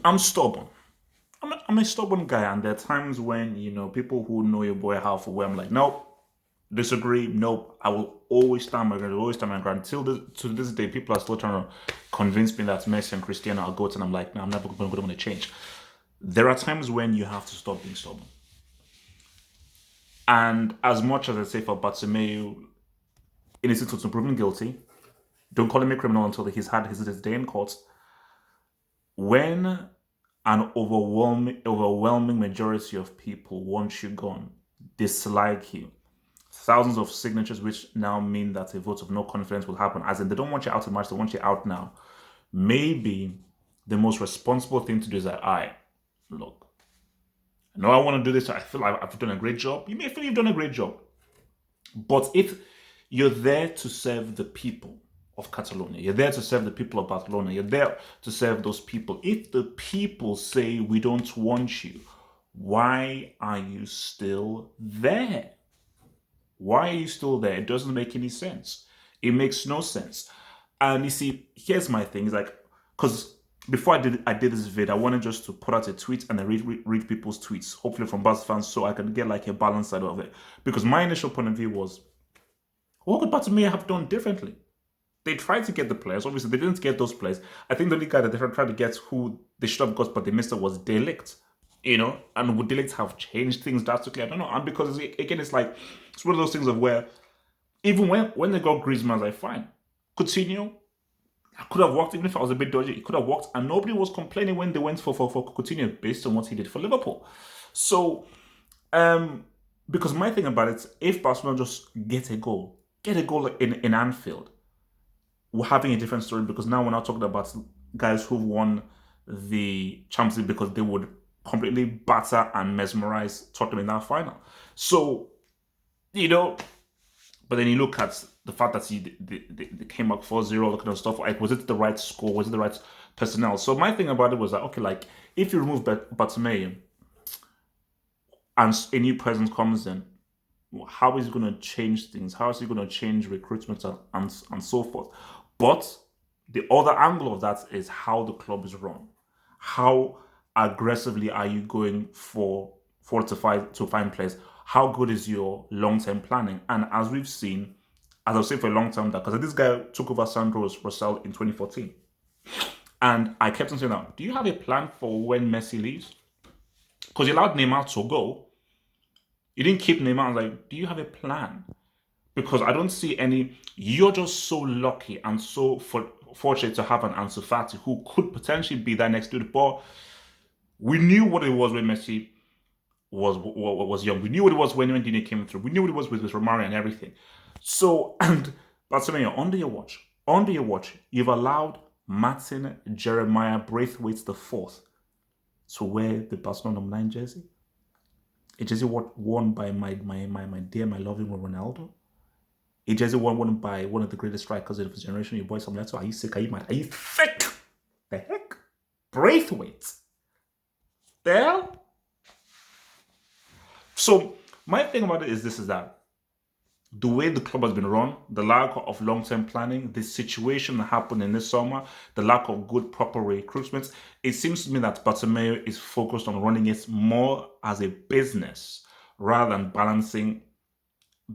I'm stubborn. I'm a stubborn guy, and there are times when people who know your boy half away. I'm like, nope, disagree. Nope, I will always stand my ground. I will always stand my ground. To this day, people are still trying to convince me that Messi and Cristiano are goats, and I'm like, no, I'm never going to change. There are times when you have to stop being stubborn. And as much as I say for Bartomeu, innocent until proven guilty, don't call him a criminal until he's had his day in court. When an overwhelming majority of people want you gone, dislike you, thousands of signatures, which now mean that a vote of no confidence will happen, as in they don't want you out of March, they want you out now. Maybe the most responsible thing to do is that, look, I know I want to do this, I feel like I've done a great job. You may feel you've done a great job. But if you're there to serve the people of Catalonia, you're there to serve the people of Barcelona, you're there to serve those people. If the people say we don't want you, why are you still there? Why are you still there? It doesn't make any sense. It makes no sense. And you see, here's my thing. It's like, because before I did this vid, I wanted just to put out a tweet and I read people's tweets, hopefully from Barca fans, so I can get like a balance side of it. Because my initial point of view was, what could Bartomeu have done differently? They tried to get the players. Obviously, they didn't get those players. I think the only guy that they tried to get who they should have got, but they missed it, was De Ligt. And would De Ligt have changed things drastically? I don't know. And because, again, it's like, it's one of those things of where, even when they got Griezmann, I was like, fine. Coutinho, I could have worked, even if I was a bit dodgy, it could have worked. And nobody was complaining when they went for Coutinho based on what he did for Liverpool. So, because my thing about it, if Barcelona just get a goal in Anfield, we're having a different story, because now we're not talking about guys who've won the Champions League because they would completely batter and mesmerize Tottenham in that final. So, but then you look at the fact that they came back 4-0, all that kind of stuff. Like, was it the right score? Was it the right personnel? So my thing about it was that, okay, like, if you remove Bartomeu and a new presence comes in, how is he going to change things? How is he going to change recruitment and so forth? But the other angle of that is how the club is run. How aggressively are you going to find players? How good is your long-term planning? And as we've seen, as I've said for a long time, that because this guy took over Sandro's Rosell in 2014. And I kept on saying, now, do you have a plan for when Messi leaves? Because you allowed Neymar to go. You didn't keep Neymar. I was like, do you have a plan? Because I don't see any. You're just so lucky and so fortunate to have an Ansu Fati who could potentially be that next dude. But we knew what it was when Messi was young. We knew what it was when Dini came through. We knew what it was with Romario and everything. So, and Bartomeu, under your watch, you've allowed Martin Jeremiah Braithwaite the fourth to wear the Barcelona number 9 jersey. A jersey worn by my dear, my loving Ronaldo. A jersey worn by one of the greatest strikers of his generation, your boy Samuel Eto'o. Are you sick? Are you mad? Are you thick? The heck? Braithwaite. The hell? So my thing about it is that the way the club has been run, the lack of long-term planning, the situation that happened in this summer, the lack of good, proper recruitment, it seems to me that Bartomeu is focused on running it more as a business rather than balancing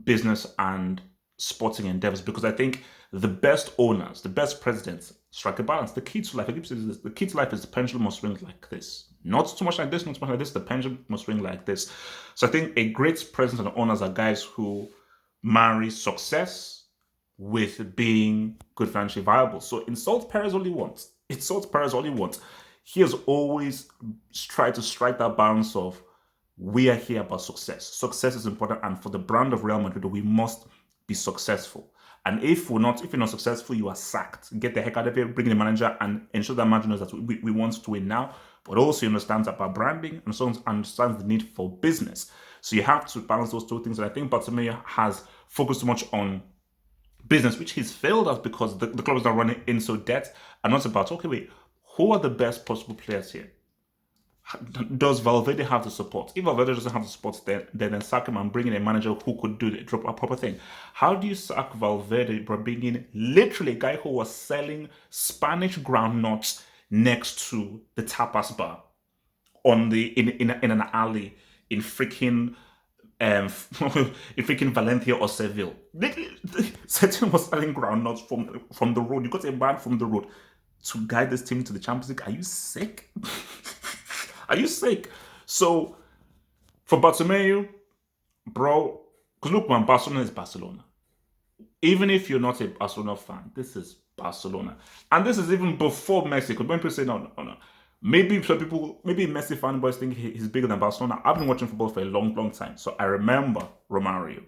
business and sporting endeavors. Because I think the best owners, the best presidents strike a balance. The key to life, I keep saying this, the key to life is the pendulum must swing like this. Not too much like this, not too much like this, the pendulum must swing like this. So I think a great president and owners are guys who marry success with being good financially viable. So insult Perez all he wants. He has always tried to strike that balance of, we are here about success. Success is important, and for the brand of Real Madrid, we must be successful. And if you're not successful, you are sacked. Get the heck out of here, bring in the manager, and ensure that manager knows that we want to win now, but also understands about branding and so understands the need for business. So you have to balance those two things. And I think Bartomeu has focused too much on business, which he's failed at, because the club is not running into debt, and not about, okay, wait, who are the best possible players here? Does Valverde have the support? If Valverde doesn't have the support, then sack him and bring in a manager who could do a proper thing. How do you sack Valverde by bringing in literally a guy who was selling Spanish groundnuts next to the tapas bar on the in an alley in freaking in freaking Valencia or Seville. Setting was selling groundnuts from the road. You got a man from the road to guide this team to the Champions League. Are you sick? Are you sick? So for Bartomeu, bro, because look, man, Barcelona is Barcelona. Even if you're not a Barcelona fan, this is Barcelona. And this is even before Messi. Because when people say, no. Maybe some people, maybe Messi fanboys think he's bigger than Barcelona. I've been watching football for a long time. So I remember Romario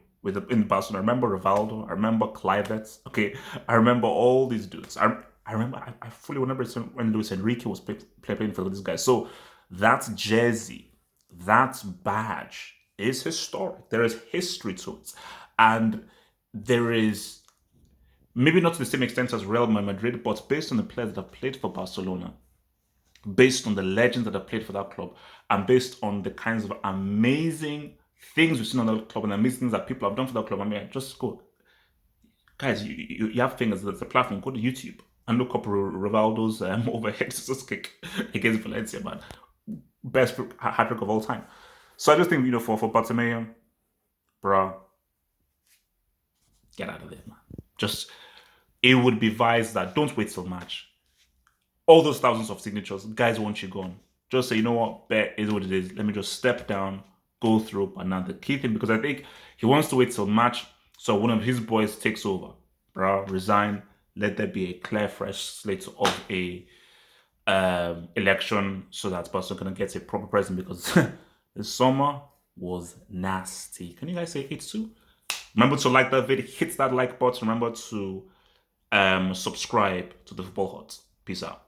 in Barcelona. I remember Rivaldo. I remember Clivets. Okay. I remember all these dudes. I remember, I fully remember when Luis Enrique was playing for this guy. So that jersey, that badge is historic. There is history to it. And there is, maybe not to the same extent as Real Madrid, but based on the players that have played for Barcelona, based on the legends that have played for that club, and based on the kinds of amazing things we've seen on that club and amazing things that people have done for that club. I mean, just go. Guys, you have things, there's a platform, go to YouTube and look up Rivaldo's overhead scissors kick against Valencia, man. Best hat-trick of all time. So I just think, for Bartomeu, bruh, get out of there, man. Just, it would be advised that don't wait till March. All those thousands of signatures, guys want you gone. Just say, you know what, bet is what it is. Let me just step down, go through another key thing, because I think he wants to wait till March so one of his boys takes over. Bro, resign. Let there be a clear, fresh slate of a election so that person can get a proper president, because the summer was nasty. Can you guys say it too? Remember to like that video, hit that like button. Remember to subscribe to the Football Hut. Peace out.